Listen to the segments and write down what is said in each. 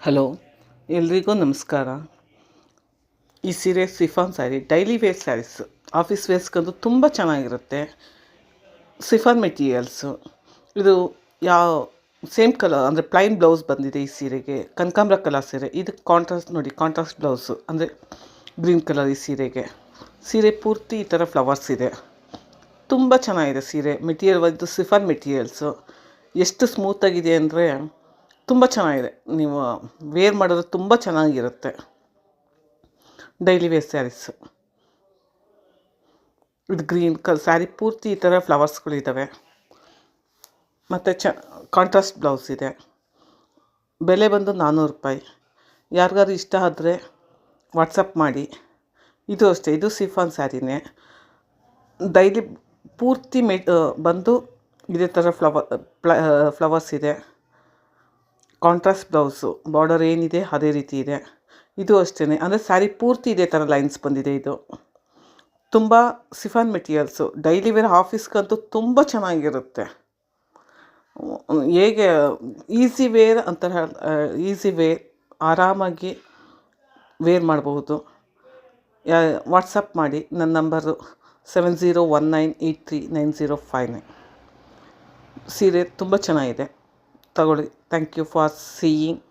Hello, ಎಲ್ರಿಗೂ ನಮಸ್ಕಾರ. ಈ ಸೀರೆ chiffon sari, daily wear saris, office ವೇರ್ಸ್ಗಂತೂ ತುಂಬ ಚೆನ್ನಾಗಿರುತ್ತೆ. Chiffon materials. ಇದು ಯಾವ ಸೇಮ್ ಕಲರ್ ಅಂದರೆ ಪ್ಲೈನ್ ಬ್ಲೌಸ್ ಬಂದಿದೆ ಈ ಸೀರೆಗೆ. ಕನಕಾಂಬ್ರ ಕಲರ್ ಸೀರೆ, ಇದಕ್ಕೆ ಕಾಂಟ್ರಾಸ್ಟ್ ನೋಡಿ, ಕಾಂಟ್ರಾಸ್ಟ್ ಬ್ಲೌಸು ಅಂದರೆ ಗ್ರೀನ್ ಕಲರ್ ಈ ಸೀರೆಗೆ. ಸೀರೆ ಪೂರ್ತಿ ಈ ಥರ ಫ್ಲವರ್ಸ್ ಇದೆ. ತುಂಬ ಚೆನ್ನಾಗಿದೆ ಸೀರೆ. ಮೆಟೀರಿಯಲ್ ಬಂದು ಸಿಫಾನ್ ಮೆಟೀರಿಯಲ್ಸು. ಎಷ್ಟು ಸ್ಮೂತಾಗಿದೆ ಅಂದರೆ ತುಂಬ ಚೆನ್ನಾಗಿದೆ. ನೀವು ವೇರ್ ಮಾಡಿದ್ರೆ ತುಂಬ ಚೆನ್ನಾಗಿರುತ್ತೆ. Daily wear saris. ಇದು ಗ್ರೀನ್ ಸ್ಯಾರಿ ಪೂರ್ತಿ ಈ ಥರ ಫ್ಲವರ್ಸ್ಗಳಿದ್ದಾವೆ. ಮತ್ತು ಕಾಂಟ್ರಾಸ್ಟ್ ಬ್ಲೌಸ್ ಇದೆ. ಬೆಲೆ ಬಂದು 400 ರೂಪಾಯಿ. ಯಾರಿಗಾದ್ರು ಇಷ್ಟ ಆದರೆ ವಾಟ್ಸಪ್ ಮಾಡಿ. ಇದು ಅಷ್ಟೇ, ಇದು ಸಿಫಾನ್ ಸ್ಯಾರಿನೇ. ಡೈಲಿ ಪೂರ್ತಿ ಬಂದು ಇದೇ ಥರ ಫ್ಲವರ್ಸ್ ಇದೆ. ಕಾಂಟ್ರಾಸ್ಟ್ ಬ್ಲೌಸು, ಬಾರ್ಡರ್ ಏನಿದೆ ಅದೇ ರೀತಿ ಇದೆ. ಇದು ಅಷ್ಟೇ, ಅಂದರೆ ಸ್ಯಾರಿ ಪೂರ್ತಿ ಇದೇ ಥರ ಲೈನ್ಸ್ ಬಂದಿದೆ. ಇದು ತುಂಬ ಸಿಫಾನ್ ಮೆಟೀರಿಯಲ್ಸು. ಡೈಲಿ ವೇರ್ ಆಫೀಸ್ಗಂತೂ ತುಂಬ ಚೆನ್ನಾಗಿರುತ್ತೆ. ಹೇಗೆ ಈಸಿ ವೇರ್ ಅಂತ ಈಸಿ ವೇರ್, ಆರಾಮಾಗಿ ವೇರ್ ಮಾಡಬಹುದು. ವಾಟ್ಸಪ್ ಮಾಡಿ. ನನ್ನ ನಂಬರು 7019839059. ಸೀರೆ ತುಂಬ ಚೆನ್ನಾಗಿದೆ, ತಗೊಳ್ಳಿ. Thank you for seeing.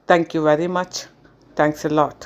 Thank you very much. Thanks a lot.